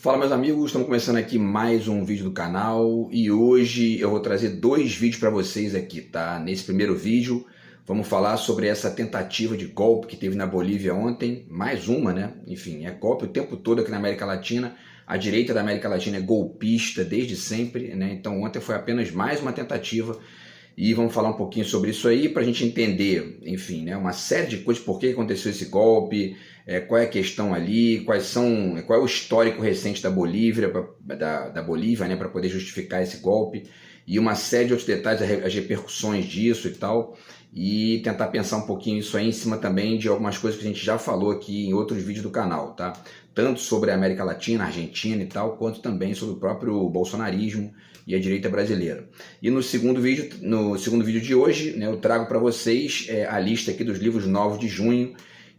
Fala, meus amigos, estamos começando aqui mais um vídeo do canal e hoje eu vou trazer dois vídeos para vocês aqui, tá? Nesse primeiro vídeo vamos falar sobre essa tentativa de golpe que teve na Bolívia ontem, mais uma, né? Enfim, é golpe o tempo todo aqui na América Latina, a direita da América Latina é golpista desde sempre, né? Então ontem foi apenas mais uma tentativa e vamos falar um pouquinho sobre isso aí para a gente entender, enfim, né? Uma série de coisas, por que aconteceu esse golpe, qual é a questão ali, qual é o histórico recente da Bolívia, da Bolívia, né, para poder justificar esse golpe, e uma série de outros detalhes, as repercussões disso e tal, e tentar pensar um pouquinho isso aí em cima também de algumas coisas que a gente já falou aqui em outros vídeos do canal, tá? Tanto sobre a América Latina, Argentina e tal, quanto também sobre o próprio bolsonarismo e a direita brasileira. E no segundo vídeo de hoje, né, eu trago para vocês a lista aqui dos livros novos de junho,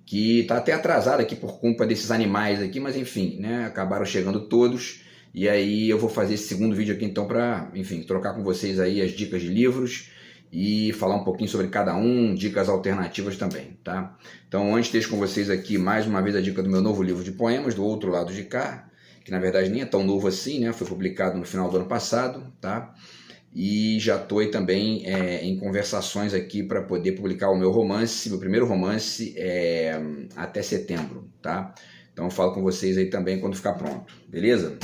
que está até atrasado aqui por culpa desses animais aqui, mas enfim, né, acabaram chegando todos, e aí eu vou fazer esse segundo vídeo aqui então para, enfim, trocar com vocês aí as dicas de livros e falar um pouquinho sobre cada um, dicas alternativas também, tá? Então antes deixo com vocês aqui mais uma vez a dica do meu novo livro de poemas, Do Outro Lado de Cá, que na verdade nem é tão novo assim, né, foi publicado no final do ano passado, tá? E já estou aí também em conversações aqui para poder publicar o meu romance, meu primeiro romance, até setembro, tá? Então eu falo com vocês aí também quando ficar pronto, beleza?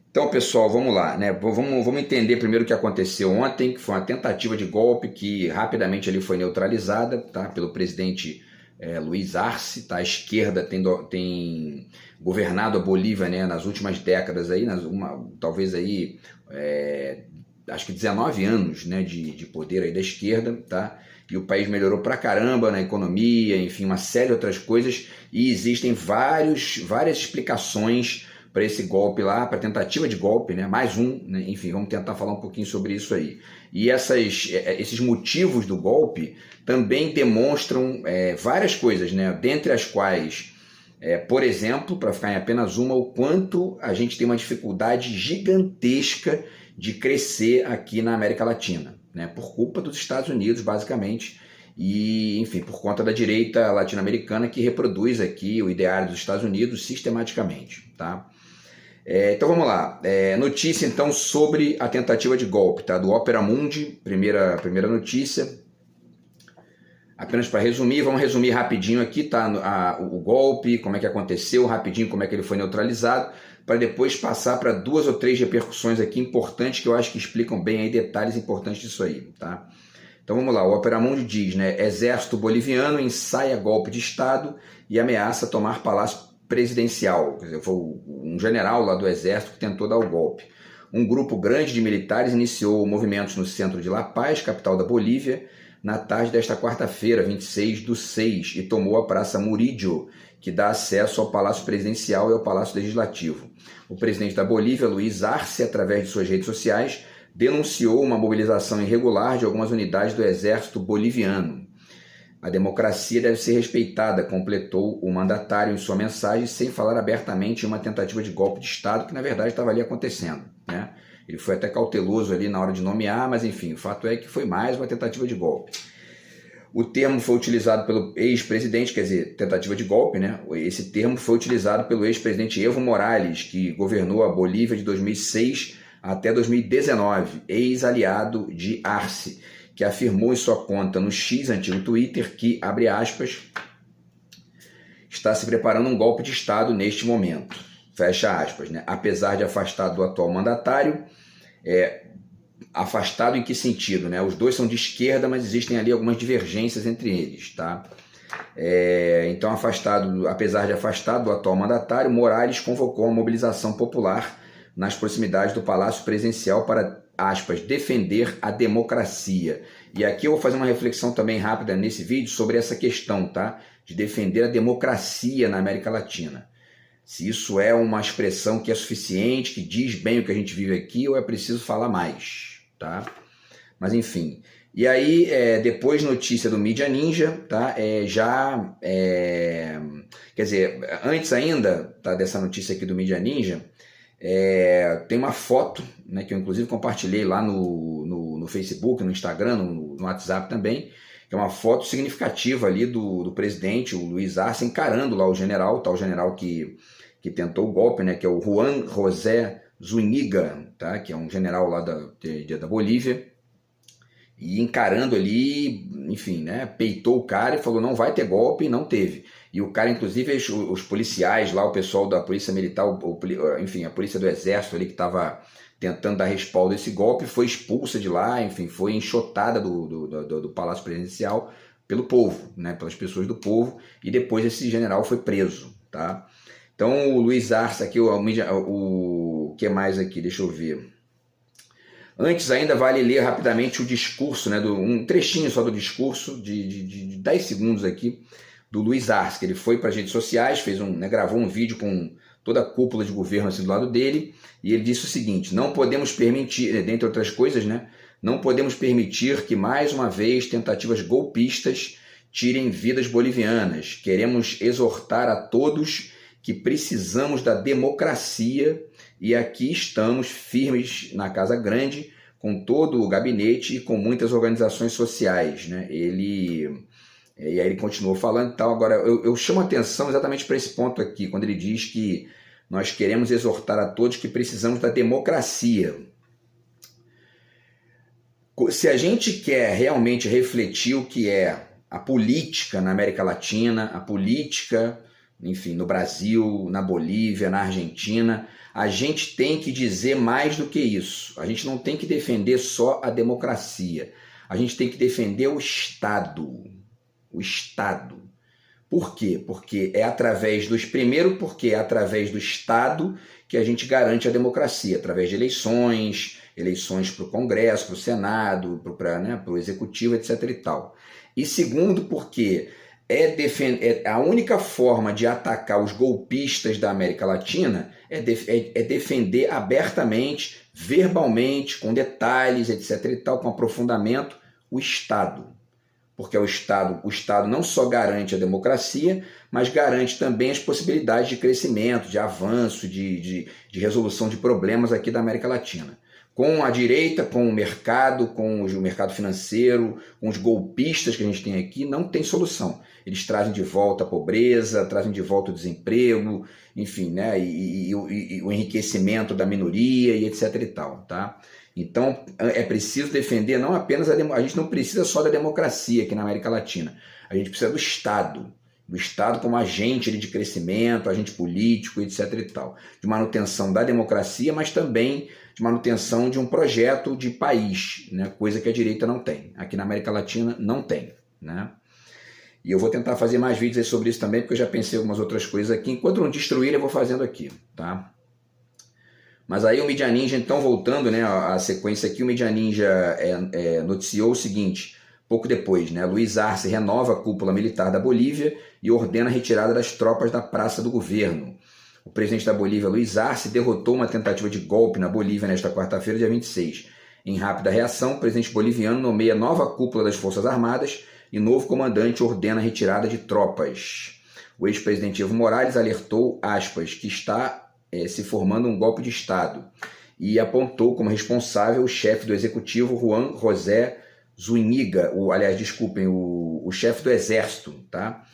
Então, pessoal, vamos lá, né? Vamos entender primeiro o que aconteceu ontem, que foi uma tentativa de golpe que rapidamente ali foi neutralizada, tá? Pelo presidente Luiz Arce, tá? A esquerda tem governado a Bolívia, né, nas últimas décadas aí, talvez aí acho que 19 anos, né, de poder aí da esquerda, tá? E o país melhorou pra caramba na economia, enfim, uma série de outras coisas, e existem várias explicações para esse golpe lá, para tentativa de golpe, né? Mais um, né? Enfim, vamos tentar falar um pouquinho sobre isso aí. E esses motivos do golpe também demonstram várias coisas, né? Dentre as quais, por exemplo, para ficar em apenas uma, o quanto a gente tem uma dificuldade gigantesca de crescer aqui na América Latina, né? Por culpa dos Estados Unidos, basicamente, e, enfim, por conta da direita latino-americana que reproduz aqui o ideário dos Estados Unidos sistematicamente, tá? Então vamos lá, notícia então sobre a tentativa de golpe, tá? Do Opera Mundi, primeira notícia. Apenas para resumir, vamos resumir rapidinho aqui, tá? O golpe, como é que aconteceu, rapidinho como é que ele foi neutralizado, para depois passar para 2 ou 3 repercussões aqui importantes que eu acho que explicam bem aí detalhes importantes disso aí, tá? Então vamos lá, o Opera Mundi diz, né? Exército boliviano ensaia golpe de Estado e ameaça tomar palácio presidencial. Quer dizer, foi um general lá do exército que tentou dar o golpe. Um grupo grande de militares iniciou movimentos no centro de La Paz, capital da Bolívia, na tarde desta quarta-feira, 26/6, e tomou a Praça Murillo, que dá acesso ao Palácio Presidencial e ao Palácio Legislativo. O presidente da Bolívia, Luiz Arce, através de suas redes sociais, denunciou uma mobilização irregular de algumas unidades do exército boliviano. A democracia deve ser respeitada, completou o mandatário em sua mensagem, sem falar abertamente em uma tentativa de golpe de Estado, que na verdade estava ali acontecendo, né? Ele foi até cauteloso ali na hora de nomear, mas enfim, o fato é que foi mais uma tentativa de golpe. O termo foi utilizado pelo ex-presidente, quer dizer, tentativa de golpe, né? Esse termo foi utilizado pelo ex-presidente Evo Morales, que governou a Bolívia de 2006 até 2019, ex-aliado de Arce, que afirmou em sua conta no X, antigo Twitter, que, abre aspas, está se preparando um golpe de Estado neste momento, fecha aspas, né? Apesar de afastado do atual mandatário, afastado em que sentido, né? Os dois são de esquerda, mas existem ali algumas divergências entre eles, tá? Então, apesar de afastado do atual mandatário, Morales convocou uma mobilização popular nas proximidades do Palácio Presidencial para, aspas, defender a democracia. E aqui eu vou fazer uma reflexão também rápida nesse vídeo sobre essa questão, tá? De defender a democracia na América Latina. Se isso é uma expressão que é suficiente, que diz bem o que a gente vive aqui, ou é preciso falar mais, tá? Mas enfim. E aí, depois notícia do Mídia Ninja, tá? Quer dizer, antes ainda, tá, dessa notícia aqui do Mídia Ninja, tem uma foto, né, que eu inclusive compartilhei lá no Facebook, no Instagram, no WhatsApp também, que é uma foto significativa ali do presidente, o Luiz Arce, encarando lá o general, tal general que que tentou o golpe, né, que é o Juan José Zúñiga, tá, que é um general lá da Bolívia, e encarando ali, enfim, né, peitou o cara e falou não vai ter golpe, e não teve. E o cara, inclusive, os policiais lá, o pessoal da polícia militar, enfim, a polícia do exército ali que estava tentando dar respaldo a esse golpe, foi expulsa de lá, enfim, foi enxotada do Palácio Presidencial pelo povo, né, pelas pessoas do povo, e depois esse general foi preso, tá? Então o Luiz Arce aqui, o que mais aqui, deixa eu ver. Antes ainda vale ler rapidamente o discurso, né, um trechinho só do discurso, de 10 segundos aqui, do Luiz Arce, que ele foi para as redes sociais, gravou um vídeo com toda a cúpula de governo assim do lado dele, e ele disse o seguinte: não podemos permitir, dentre outras coisas, né, não podemos permitir que mais uma vez tentativas golpistas tirem vidas bolivianas. Queremos exortar a todos que precisamos da democracia e aqui estamos firmes na Casa Grande, com todo o gabinete e com muitas organizações sociais, né? E aí ele continuou falando e tal. Agora, eu chamo a atenção exatamente para esse ponto aqui, quando ele diz que nós queremos exortar a todos que precisamos da democracia. Se a gente quer realmente refletir o que é a política na América Latina, a política, enfim, no Brasil, na Bolívia, na Argentina, a gente tem que dizer mais do que isso. A gente não tem que defender só a democracia. A gente tem que defender o Estado. O Estado. Por quê? Porque é através porque é através do Estado que a gente garante a democracia, através de eleições para o Congresso, para o Senado, para o Executivo, etc. e tal. E segundo, porque a única forma de atacar os golpistas da América Latina é defender abertamente, verbalmente, com detalhes, etc. e tal, com aprofundamento, o Estado. Porque o Estado não só garante a democracia, mas garante também as possibilidades de crescimento, de avanço, de resolução de problemas aqui da América Latina. Com a direita, com o mercado financeiro, com os golpistas que a gente tem aqui, não tem solução. Eles trazem de volta a pobreza, trazem de volta o desemprego, enfim, né, e o enriquecimento da minoria e etc. e tal, tá? Então é preciso defender não apenas a gente não precisa só da democracia aqui na América Latina, a gente precisa do Estado como agente de crescimento, agente político, etc. e tal, de manutenção da democracia, mas também de manutenção de um projeto de país, né? Coisa que a direita não tem. Aqui na América Latina não tem, né? E eu vou tentar fazer mais vídeos sobre isso também, porque eu já pensei em algumas outras coisas aqui. Enquanto não destruir, eu vou fazendo aqui, tá? Mas aí o Mídia Ninja, então, voltando, né, a sequência aqui, o Mídia Ninja noticiou o seguinte, pouco depois, né, Luiz Arce renova a cúpula militar da Bolívia e ordena a retirada das tropas da praça do governo. O presidente da Bolívia, Luiz Arce, derrotou uma tentativa de golpe na Bolívia nesta quarta-feira, dia 26. Em rápida reação, o presidente boliviano nomeia nova cúpula das Forças Armadas e novo comandante ordena a retirada de tropas. O ex-presidente Evo Morales alertou, aspas, que está se formando um golpe de Estado e apontou como responsável o chefe do executivo, Juan José Zúñiga, o chefe do exército, tá?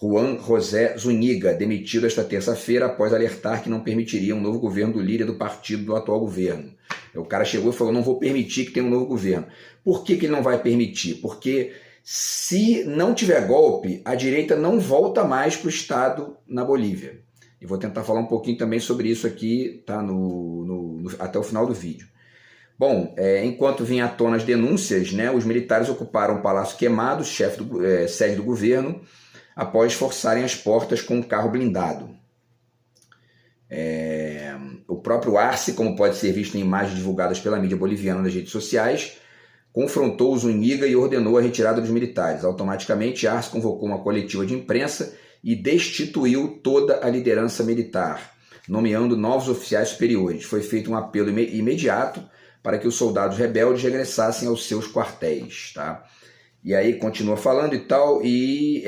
Juan José Zúñiga, demitido esta terça-feira após alertar que não permitiria um novo governo do líder do partido do atual governo. O cara chegou e falou, não vou permitir que tenha um novo governo. Por que ele não vai permitir? Porque se não tiver golpe, a direita não volta mais para o Estado na Bolívia. E vou tentar falar um pouquinho também sobre isso aqui, tá, até o final do vídeo. Bom, enquanto vinha à tona as denúncias, né, os militares ocuparam o Palácio Queimado, sede do governo, após forçarem as portas com um carro blindado. O próprio Arce, como pode ser visto em imagens divulgadas pela mídia boliviana nas redes sociais, confrontou o Zúñiga e ordenou a retirada dos militares. Automaticamente, Arce convocou uma coletiva de imprensa e destituiu toda a liderança militar, nomeando novos oficiais superiores. Foi feito um apelo imediato para que os soldados rebeldes regressassem aos seus quartéis, tá? E aí continua falando e tal, e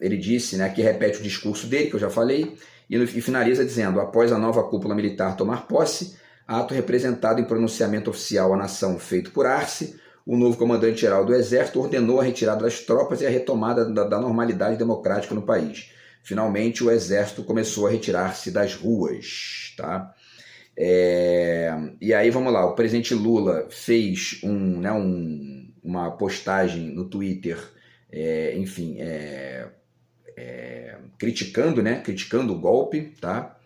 ele disse, né, que repete o discurso dele, que eu já falei, e finaliza dizendo, após a nova cúpula militar tomar posse, ato representado em pronunciamento oficial à nação feito por Arce, o novo comandante-geral do Exército ordenou a retirada das tropas e a retomada da normalidade democrática no país. finalmente o exército começou a retirar-se das ruas, tá? E aí vamos lá, o presidente Lula fez uma postagem no Twitter, criticando o golpe, tá?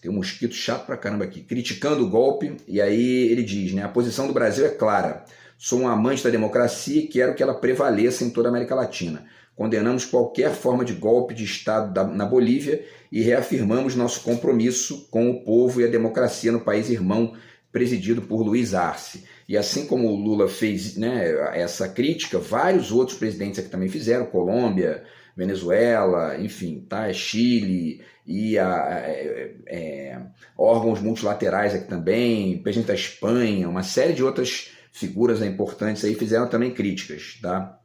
Tem um mosquito chato pra caramba aqui, criticando o golpe, e aí ele diz, né, a posição do Brasil é clara, sou um amante da democracia e quero que ela prevaleça em toda a América Latina. Condenamos qualquer forma de golpe de Estado na Bolívia e reafirmamos nosso compromisso com o povo e a democracia no país irmão presidido por Luiz Arce. E assim como o Lula fez, né, essa crítica, vários outros presidentes aqui também fizeram, Colômbia, Venezuela, enfim, tá, Chile e órgãos multilaterais aqui também, presidente da Espanha, uma série de outras figuras importantes aí fizeram também críticas, tá?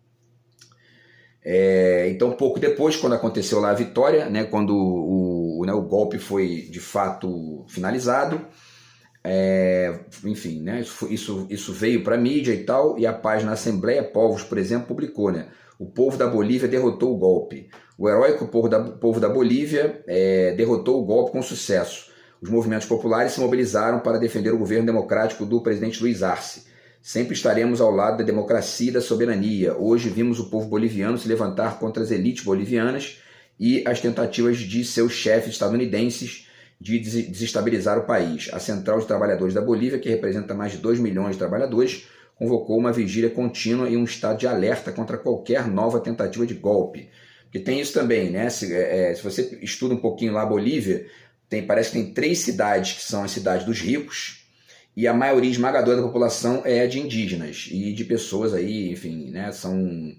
Então, pouco depois, quando aconteceu lá a vitória, né, quando o golpe foi de fato finalizado, enfim, né, isso veio para a mídia e tal, e a página Assembleia Povos, por exemplo, publicou, né, o povo da Bolívia derrotou o golpe. O heróico povo da Bolívia derrotou o golpe com sucesso. Os movimentos populares se mobilizaram para defender o governo democrático do presidente Luiz Arce. Sempre estaremos ao lado da democracia e da soberania. Hoje vimos o povo boliviano se levantar contra as elites bolivianas e as tentativas de seus chefes estadunidenses de desestabilizar o país. A Central de Trabalhadores da Bolívia, que representa mais de 2 milhões de trabalhadores, convocou uma vigília contínua e um estado de alerta contra qualquer nova tentativa de golpe. Porque tem isso também, né? Se você estuda um pouquinho lá a Bolívia, parece que tem 3 cidades que são as cidades dos ricos, e a maioria esmagadora da população é de indígenas e de pessoas aí, enfim, né, são,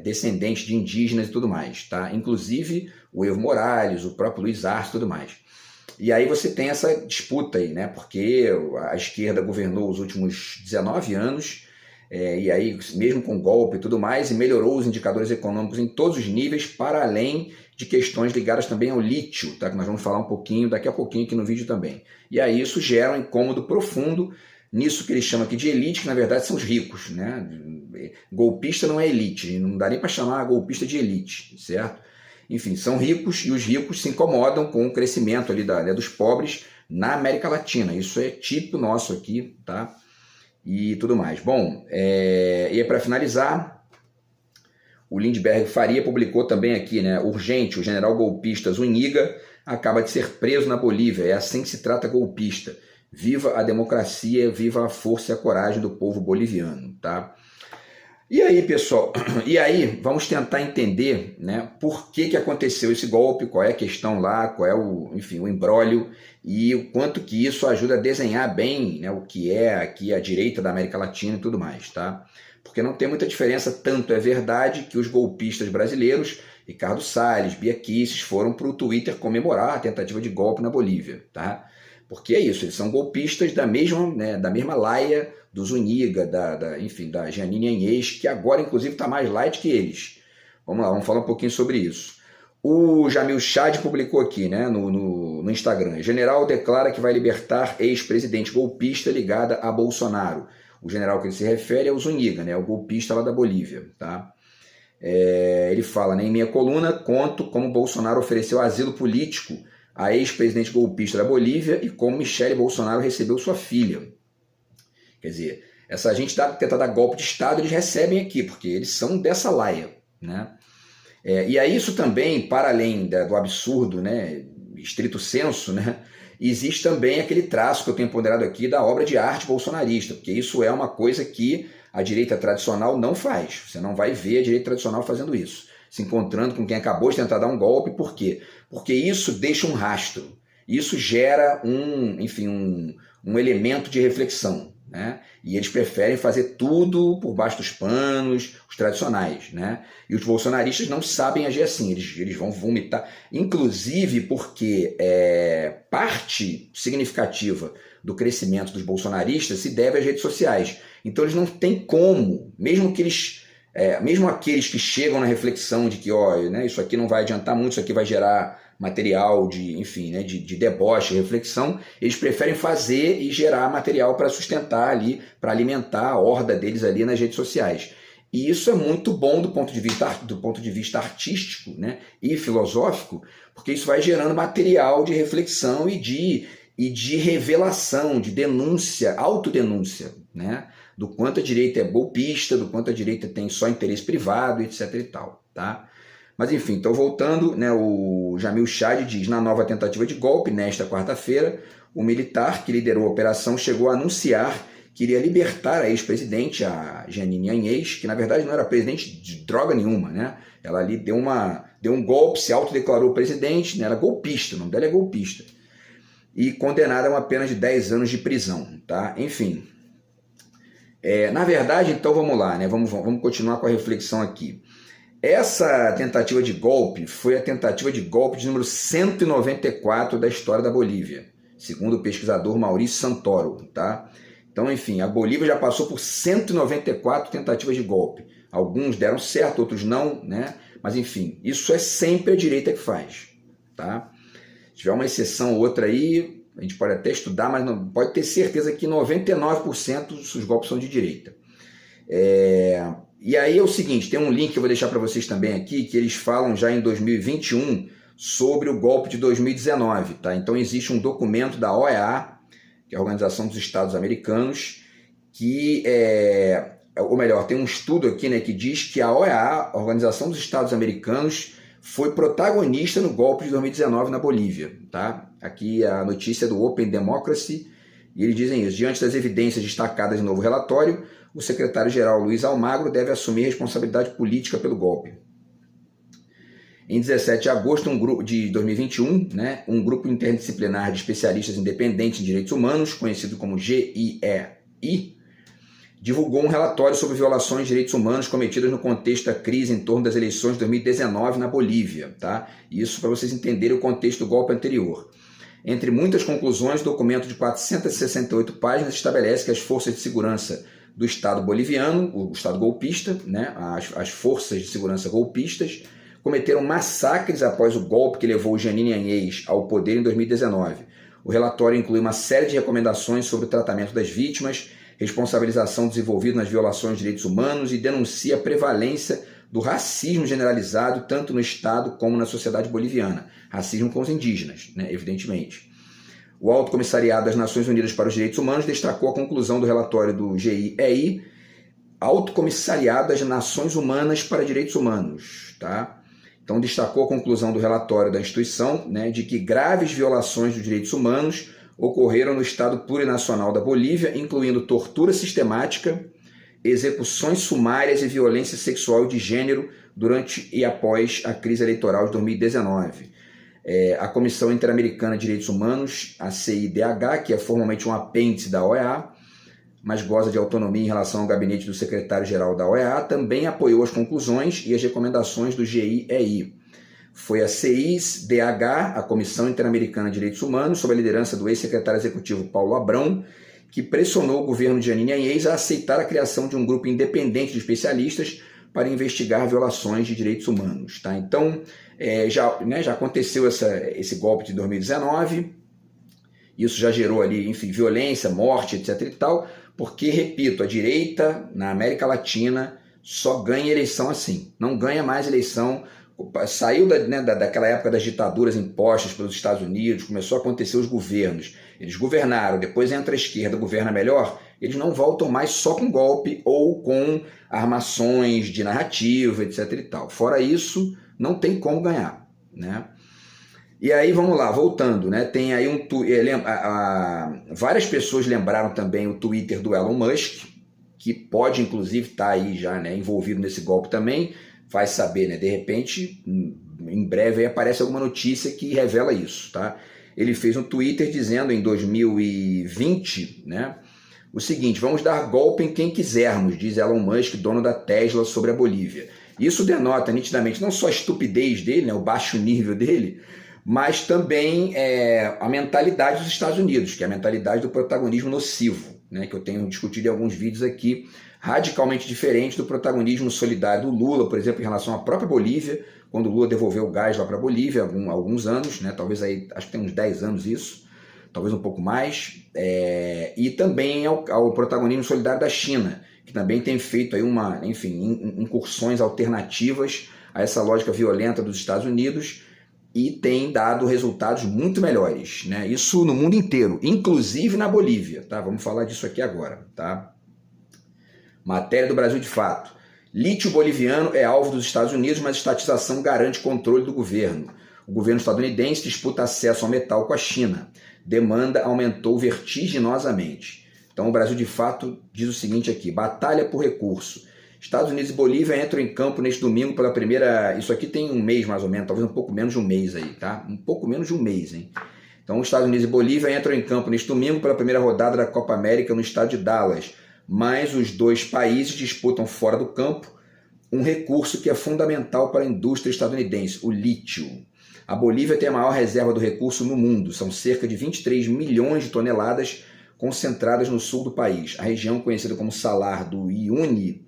descendentes de indígenas e tudo mais, tá? Inclusive o Evo Morales, o próprio Luiz Arce e tudo mais. E aí você tem essa disputa aí, né, porque a esquerda governou os últimos 19 anos, e aí mesmo com golpe e tudo mais, e melhorou os indicadores econômicos em todos os níveis, para além de questões ligadas também ao lítio, tá? Que nós vamos falar um pouquinho, daqui a pouquinho aqui no vídeo também. E aí isso gera um incômodo profundo nisso que eles chamam aqui de elite, que na verdade são os ricos, né? Golpista não é elite, não dá nem para chamar golpista de elite, certo? Enfim, são ricos e os ricos se incomodam com o crescimento ali dos pobres na América Latina. Isso é típico nosso aqui, tá? E tudo mais. Bom, e para finalizar, o Lindbergh Faria publicou também aqui, né? Urgente, o general golpista Zuniga acaba de ser preso na Bolívia. É assim que se trata golpista. Viva a democracia, viva a força e a coragem do povo boliviano, tá? E aí, pessoal, vamos tentar entender, né, por que aconteceu esse golpe, qual é a questão lá, qual é o imbróglio e o quanto que isso ajuda a desenhar bem, né, o que é aqui a direita da América Latina e tudo mais, tá? Porque não tem muita diferença, tanto é verdade que os golpistas brasileiros, Ricardo Salles, Bia Kicis, foram para o Twitter comemorar a tentativa de golpe na Bolívia, tá? Porque é isso, eles são golpistas da mesma laia do Zuniga, da Jeanine Áñez, que agora inclusive está mais light que eles. Vamos lá, vamos falar um pouquinho sobre isso. O Jamil Chad publicou aqui, né, no Instagram: general declara que vai libertar ex-presidente golpista ligada a Bolsonaro. O general que ele se refere é o Zuniga, né, o golpista lá da Bolívia, tá? Ele fala, né, em minha coluna, conto como Bolsonaro ofereceu asilo político a ex-presidente golpista da Bolívia e como Michele Bolsonaro recebeu sua filha. Quer dizer, essa gente tenta dar golpe de Estado, eles recebem aqui, porque eles são dessa laia, né? E aí isso também, para além do absurdo, né, estrito senso, né, existe também aquele traço que eu tenho ponderado aqui da obra de arte bolsonarista, porque isso é uma coisa que a direita tradicional não faz. Você não vai ver a direita tradicional fazendo isso, se encontrando com quem acabou de tentar dar um golpe. Por quê? Porque isso deixa um rastro, isso gera um elemento de reflexão, né? E eles preferem fazer tudo por baixo dos panos, os tradicionais, né? E os bolsonaristas não sabem agir assim, eles vão vomitar, inclusive porque parte significativa do crescimento dos bolsonaristas se deve às redes sociais. Então eles não têm como, mesmo aqueles que chegam na reflexão de que né, isso aqui não vai adiantar muito, isso aqui vai gerar material de deboche, reflexão, eles preferem fazer e gerar material para sustentar ali, para alimentar a horda deles ali nas redes sociais. E isso é muito bom do ponto de vista artístico, né, e filosófico, porque isso vai gerando material de reflexão e de revelação, de denúncia, autodenúncia, né, do quanto a direita é golpista, do quanto a direita tem só interesse privado, etc. e tal, tá? Mas enfim, então voltando, né, o Jamil Chad diz: na nova tentativa de golpe, nesta quarta-feira, o militar que liderou a operação chegou a anunciar que iria libertar a ex-presidente, a Jeanine Áñez, que na verdade não era presidente de droga nenhuma, né? Ela ali deu um golpe, se autodeclarou presidente, né? Ela é golpista, o nome dela é golpista. E condenada a uma pena de 10 anos de prisão, tá? Enfim. Na verdade, então vamos lá, né? Vamos continuar com a reflexão aqui. Essa tentativa de golpe foi a tentativa de golpe de número 194 da história da Bolívia, segundo o pesquisador Maurício Santoro, tá? Então, enfim, a Bolívia já passou por 194 tentativas de golpe. Alguns deram certo, outros não, né? Mas, enfim, isso é sempre a direita que faz, tá? Se tiver uma exceção ou outra aí, a gente pode até estudar, mas não pode ter certeza que 99% dos golpes são de direita. E aí é o seguinte, tem um link que eu vou deixar para vocês também aqui, que eles falam já em 2021 sobre o golpe de 2019, tá? Então existe um documento da OEA, que é a Organização dos Estados Americanos, ou melhor, tem um estudo aqui, né, que diz que a OEA, a Organização dos Estados Americanos, foi protagonista no golpe de 2019 na Bolívia, tá? Aqui a notícia do Open Democracy, e eles dizem isso: diante das evidências destacadas no novo relatório, o secretário-geral Luiz Almagro deve assumir responsabilidade política pelo golpe. Em 17 de agosto de 2021, né, um grupo interdisciplinar de especialistas independentes em direitos humanos, conhecido como GIEI, divulgou um relatório sobre violações de direitos humanos cometidas no contexto da crise em torno das eleições de 2019 na Bolívia, tá? Isso para vocês entenderem o contexto do golpe anterior. Entre muitas conclusões, o documento de 468 páginas estabelece que as forças de segurança do Estado boliviano, o Estado golpista, né, as forças de segurança golpistas, cometeram massacres após o golpe que levou Jeanine Áñez ao poder em 2019. O relatório inclui uma série de recomendações sobre o tratamento das vítimas, responsabilização dos envolvidos nas violações de direitos humanos e denuncia a prevalência do racismo generalizado tanto no Estado como na sociedade boliviana. Racismo com os indígenas, né, evidentemente. O Alto Comissariado das Nações Unidas para os Direitos Humanos destacou a conclusão do relatório do GIEI, Alto Comissariado das Nações Humanas para Direitos Humanos, tá? Então, destacou a conclusão do relatório da instituição, né, de que graves violações dos direitos humanos ocorreram no Estado plurinacional da Bolívia, incluindo tortura sistemática, execuções sumárias e violência sexual e de gênero durante e após a crise eleitoral de 2019. A Comissão Interamericana de Direitos Humanos, a CIDH, que é formalmente um apêndice da OEA, mas goza de autonomia em relação ao gabinete do secretário-geral da OEA, também apoiou as conclusões e as recomendações do GIEI. Foi a CIDH, a Comissão Interamericana de Direitos Humanos, sob a liderança do ex-secretário executivo Paulo Abrão, que pressionou o governo de Jeanine Áñez a aceitar a criação de um grupo independente de especialistas para investigar violações de direitos humanos, tá? Então, já aconteceu esse golpe de 2019, isso já gerou ali, enfim, violência, morte, etc. e tal, porque, repito, a direita na América Latina só ganha eleição assim, não ganha mais eleição. Saiu daquela época das ditaduras impostas pelos Estados Unidos, começou a acontecer os governos, eles governaram, depois entra a esquerda, governa melhor, eles não voltam mais só com golpe ou com armações de narrativa, etc. e tal. Fora isso, não tem como ganhar, né? E aí, vamos lá, voltando, né? Tem aí várias pessoas lembraram também o Twitter do Elon Musk, que pode, inclusive, estar aí já, né, envolvido nesse golpe também. Vai saber, né? De repente, em breve aí aparece alguma notícia que revela isso, tá? Ele fez um Twitter dizendo em 2020, né, o seguinte: vamos dar golpe em quem quisermos, diz Elon Musk, dono da Tesla, sobre a Bolívia. Isso denota nitidamente não só a estupidez dele, né, o baixo nível dele, mas também a mentalidade dos Estados Unidos, que é a mentalidade do protagonismo nocivo, né, que eu tenho discutido em alguns vídeos aqui, radicalmente diferente do protagonismo solidário do Lula, por exemplo, em relação à própria Bolívia, quando o Lula devolveu o gás lá para a Bolívia há alguns anos, né, talvez aí, acho que tem uns 10 anos isso, talvez um pouco mais, e também ao protagonismo solidário da China, que também tem feito aí incursões alternativas a essa lógica violenta dos Estados Unidos e tem dado resultados muito melhores, né? Isso no mundo inteiro, inclusive na Bolívia, tá? Vamos falar disso aqui agora, tá? Matéria do Brasil de Fato. Lítio boliviano é alvo dos Estados Unidos, mas estatização garante controle do governo. O governo estadunidense disputa acesso ao metal com a China. Demanda aumentou vertiginosamente. Então o Brasil de Fato diz o seguinte aqui: batalha por recurso. Estados Unidos e Bolívia entram em campo neste domingo pela primeira... Isso aqui tem um mês mais ou menos, talvez um pouco menos de um mês aí, tá? Um pouco menos de um mês, hein? Então os Estados Unidos e Bolívia entram em campo neste domingo pela primeira rodada da Copa América no estado de Dallas. Mas os dois países disputam fora do campo um recurso que é fundamental para a indústria estadunidense, o lítio. A Bolívia tem a maior reserva do recurso no mundo, são cerca de 23 milhões de toneladas concentradas no sul do país. A região conhecida como Salar do Uyuni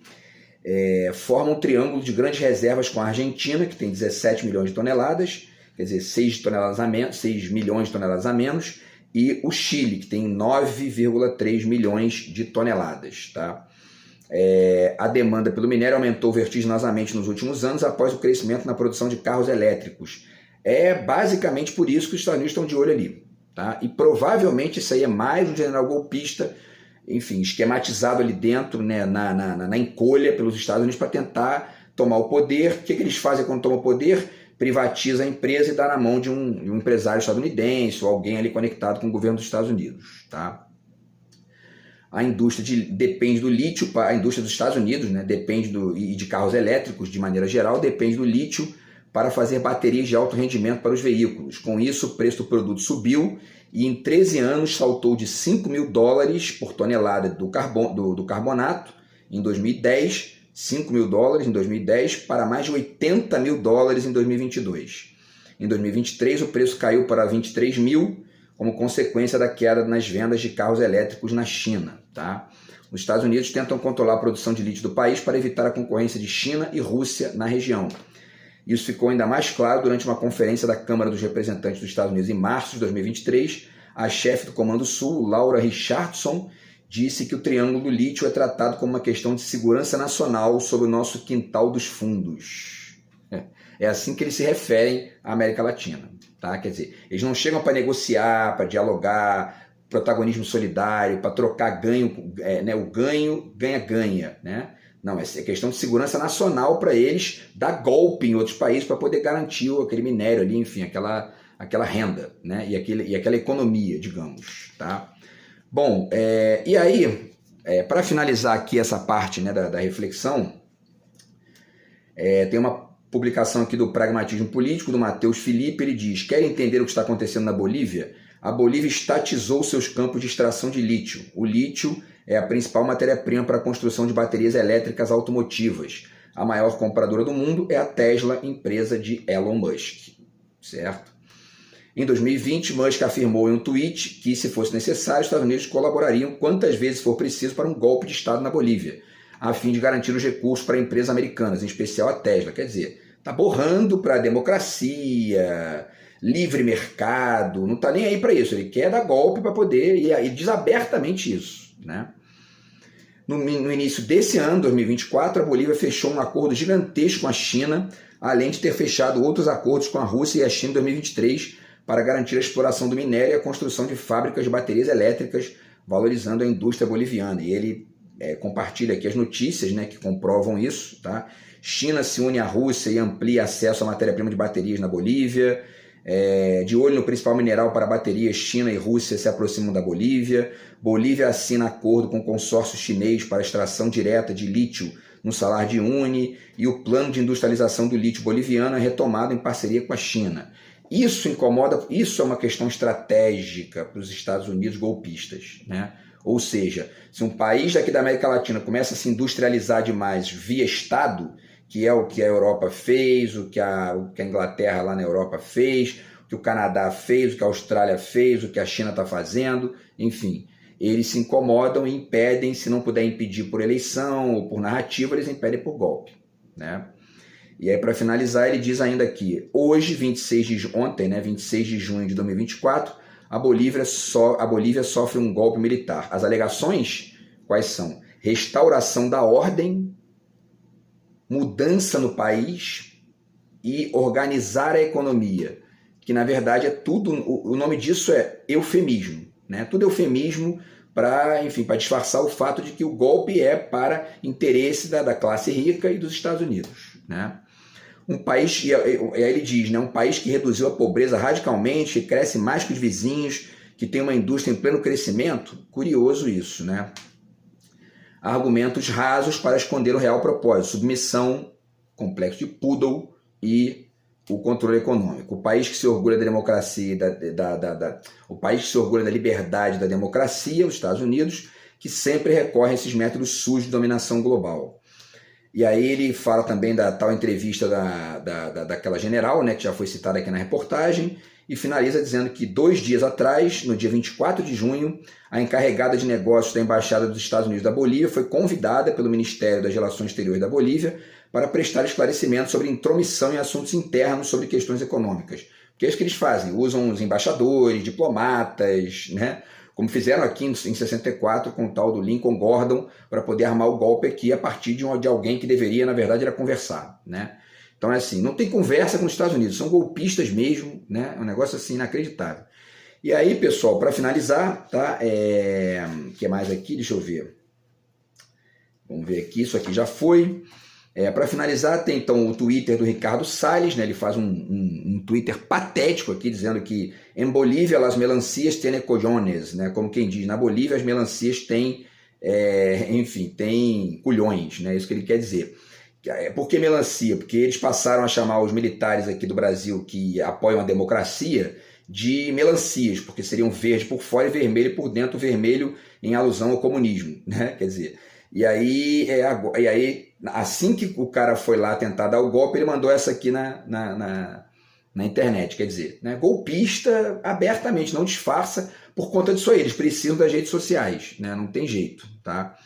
forma um triângulo de grandes reservas com a Argentina, que tem 17 milhões de toneladas, quer dizer, 6 milhões de toneladas a menos, e o Chile, que tem 9,3 milhões de toneladas. Tá? A demanda pelo minério aumentou vertiginosamente nos últimos anos após o crescimento na produção de carros elétricos. É basicamente por isso que os Estados Unidos estão de olho ali. Tá? E provavelmente isso aí é mais um general golpista, enfim, esquematizado ali dentro, né, na encolha pelos Estados Unidos para tentar tomar o poder. O que eles fazem quando tomam o poder? Privatiza a empresa e dá na mão de um empresário estadunidense ou alguém ali conectado com o governo dos Estados Unidos. Tá? A indústria depende do lítio, a indústria dos Estados Unidos, né, e de carros elétricos de maneira geral, depende do lítio para fazer baterias de alto rendimento para os veículos. Com isso, o preço do produto subiu e em 13 anos saltou de $5.000 por tonelada do carbonato em 2010, $5.000 em 2010, para mais de $80.000 em 2022. Em 2023, o preço caiu para 23 mil, como consequência da queda nas vendas de carros elétricos na China. Tá? Os Estados Unidos tentam controlar a produção de lítio do país para evitar a concorrência de China e Rússia na região. Isso ficou ainda mais claro durante uma conferência da Câmara dos Representantes dos Estados Unidos em março de 2023. A chefe do Comando Sul, Laura Richardson, disse que o Triângulo do Lítio é tratado como uma questão de segurança nacional sobre o nosso quintal dos fundos. É assim que eles se referem à América Latina. Tá? Quer dizer, eles não chegam para negociar, para dialogar, protagonismo solidário, para trocar ganho, o ganho, ganha-ganha, né? Não, é questão de segurança nacional para eles, dar golpe em outros países para poder garantir aquele minério ali, enfim, aquela renda, né? E aquela economia, digamos. Tá? Bom, e aí, para finalizar aqui essa parte, né, da reflexão, tem uma publicação aqui do Pragmatismo Político, do Matheus Felipe. Ele diz: quer entender o que está acontecendo na Bolívia? A Bolívia estatizou seus campos de extração de lítio. O lítio é a principal matéria-prima para a construção de baterias elétricas automotivas. A maior compradora do mundo é a Tesla, empresa de Elon Musk. Certo? Em 2020, Musk afirmou em um tweet que, se fosse necessário, os Estados Unidos colaborariam quantas vezes for preciso para um golpe de Estado na Bolívia, a fim de garantir os recursos para empresas americanas, em especial a Tesla. Quer dizer, está borrando para a democracia, livre mercado, não está nem aí para isso. Ele quer dar golpe para poder, e diz abertamente isso. Né? No início desse ano, 2024, a Bolívia fechou um acordo gigantesco com a China, além de ter fechado outros acordos com a Rússia e a China em 2023 para garantir a exploração do minério e a construção de fábricas de baterias elétricas, valorizando a indústria boliviana. E ele compartilha aqui as notícias, né, que comprovam isso. Tá? China se une à Rússia e amplia acesso à matéria-prima de baterias na Bolívia. De olho no principal mineral para baterias, China e Rússia se aproximam da Bolívia. Bolívia assina acordo com o consórcio chinês para extração direta de lítio no Salar de Uyuni, e o plano de industrialização do lítio boliviano é retomado em parceria com a China. Isso incomoda, isso é uma questão estratégica para os Estados Unidos golpistas, né? Ou seja, se um país daqui da América Latina começa a se industrializar demais via Estado, que é o que a Europa fez, o que a Inglaterra lá na Europa fez, o que o Canadá fez, o que a Austrália fez, o que a China está fazendo, enfim, eles se incomodam e impedem, se não puder impedir por eleição ou por narrativa, eles impedem por golpe. Né? E aí, para finalizar, ele diz ainda que hoje, 26 de junho de 2024, a Bolívia sofre um golpe militar. As alegações, quais são? restauração da ordem, mudança no país e organizar a economia, que na verdade é tudo, o nome disso é eufemismo, né? Tudo eufemismo para, enfim, para disfarçar o fato de que o golpe é para interesse da classe rica e dos Estados Unidos, né? Um país, e aí ele diz, né, um país que reduziu a pobreza radicalmente, que cresce mais que os vizinhos, que tem uma indústria em pleno crescimento. Curioso isso, né? Argumentos rasos para esconder o real propósito: submissão, complexo de Poodle e o controle econômico. O país que se orgulha da democracia, o país que se orgulha da liberdade e da democracia, os Estados Unidos, que sempre recorre a esses métodos sujos de dominação global. E aí ele fala também da tal entrevista daquela general, né, que já foi citada aqui na reportagem, e finaliza dizendo que 2 dias atrás, no dia 24 de junho, a encarregada de negócios da Embaixada dos Estados Unidos da Bolívia foi convidada pelo Ministério das Relações Exteriores da Bolívia para prestar esclarecimentos sobre intromissão em assuntos internos sobre questões econômicas. Porque é isso que eles fazem, usam os embaixadores, diplomatas, né? Como fizeram aqui em 64 com o tal do Lincoln Gordon, para poder armar o golpe aqui a partir de alguém que deveria, na verdade, era conversar, né? Então é assim, não tem conversa com os Estados Unidos, são golpistas mesmo, né? É um negócio assim inacreditável. E aí, pessoal, para finalizar, tá? O que mais aqui? Deixa eu ver. Vamos ver aqui, isso aqui já foi. Para finalizar, tem então o Twitter do Ricardo Salles, né? Ele faz um Twitter patético aqui, dizendo que em Bolívia as melancias têm colhões, né? Como quem diz, na Bolívia as melancias têm, enfim, têm culhões, né? Isso que ele quer dizer. Por que melancia? Porque eles passaram a chamar os militares aqui do Brasil que apoiam a democracia de melancias, porque seriam verde por fora e vermelho por dentro, vermelho em alusão ao comunismo, né? Quer dizer, e aí assim que o cara foi lá tentar dar o golpe, ele mandou essa aqui na internet, quer dizer, né? Golpista abertamente, não disfarça por conta disso aí, eles precisam das redes sociais, né? Não tem jeito, tá?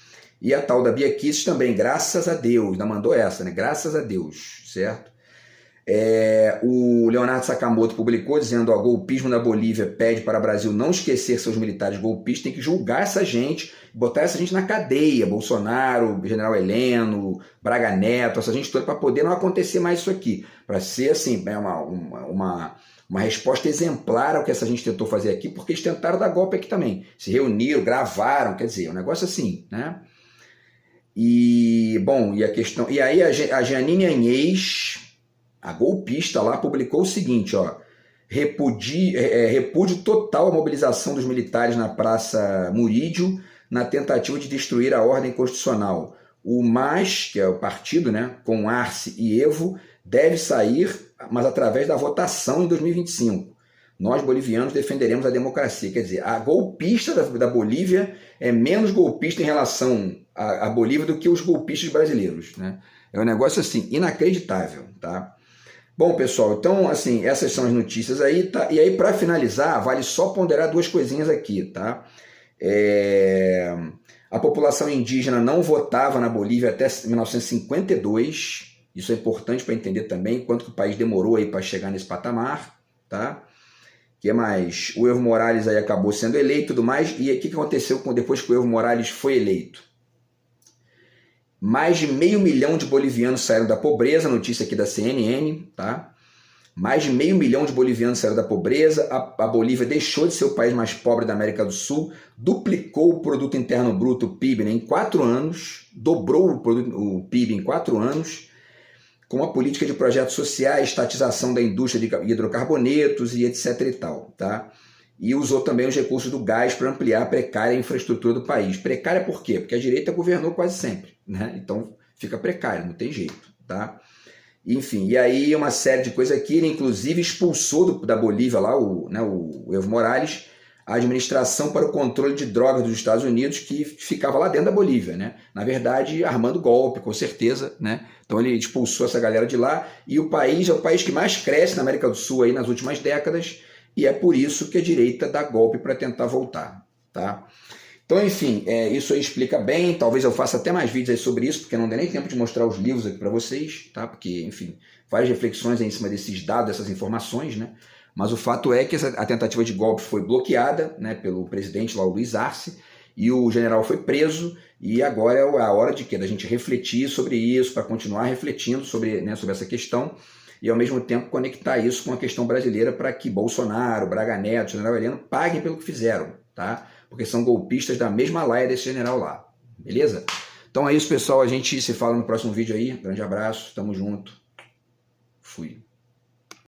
E a tal da Bia Kicis também, graças a Deus, ainda mandou essa, né? Graças a Deus, certo? O Leonardo Sakamoto publicou dizendo: ó, golpismo na Bolívia pede para o Brasil não esquecer seus militares golpistas, tem que julgar essa gente, botar essa gente na cadeia, Bolsonaro, General Heleno, Braga Neto, essa gente toda, para poder não acontecer mais isso aqui, para ser assim, uma resposta exemplar ao que essa gente tentou fazer aqui, porque eles tentaram dar golpe aqui também, se reuniram, gravaram, quer dizer, um negócio assim, né? E, bom, e aí a Jeanine Agnès, a golpista lá, publicou o seguinte, ó: repúdio total à mobilização dos militares na Praça Murídio na tentativa de destruir a ordem constitucional. O MAS, que é o partido, né, com Arce e Evo, deve sair, mas através da votação em 2025. Nós, bolivianos, defenderemos a democracia. Quer dizer, a golpista da Bolívia é menos golpista em relação à Bolívia do que os golpistas brasileiros, né? É um negócio assim, inacreditável, tá? Bom, pessoal, então, assim, essas são as notícias aí, tá? E aí, para finalizar, vale só ponderar 2 coisinhas aqui, tá? A população indígena não votava na Bolívia até 1952, isso é importante para entender também quanto que o país demorou aí para chegar nesse patamar, tá? Que mais? O Evo Morales aí acabou sendo eleito e tudo mais, e o que aconteceu depois que o Evo Morales foi eleito? Mais de 500 mil de bolivianos saíram da pobreza, notícia aqui da CNN, tá? Mais de 500 mil de bolivianos saíram da pobreza, a Bolívia deixou de ser o país mais pobre da América do Sul, duplicou o Produto Interno Bruto, o PIB, né, em 4 anos, dobrou o PIB em 4 anos, com a política de projetos sociais, estatização da indústria de hidrocarbonetos e etc e tal, tá? E usou também os recursos do gás para ampliar a precária infraestrutura do país. Precária por quê? Porque a direita governou quase sempre, né? Então fica precária, não tem jeito, tá? Enfim, e aí uma série de coisas aqui, ele inclusive expulsou da Bolívia lá, o Evo Morales, a administração para o controle de drogas dos Estados Unidos, que ficava lá dentro da Bolívia, né? Na verdade, armando golpe, com certeza, né? Então ele expulsou essa galera de lá, e o país é o país que mais cresce na América do Sul aí nas últimas décadas, e é por isso que a direita dá golpe para tentar voltar, tá? Então, enfim, isso aí explica bem, talvez eu faça até mais vídeos aí sobre isso, porque não deu nem tempo de mostrar os livros aqui para vocês, tá? Porque, enfim, várias reflexões aí em cima desses dados, dessas informações, né? Mas o fato é que a tentativa de golpe foi bloqueada, né, pelo presidente lá, o Luiz Arce, e o general foi preso, e agora é a hora de quê? Da gente refletir sobre isso, para continuar refletindo sobre, né, sobre essa questão, e ao mesmo tempo conectar isso com a questão brasileira para que Bolsonaro, Braga Neto, general Heleno paguem pelo que fizeram, tá? Porque são golpistas da mesma laia desse general lá, beleza? Então é isso, pessoal, a gente se fala no próximo vídeo aí, grande abraço, tamo junto, fui.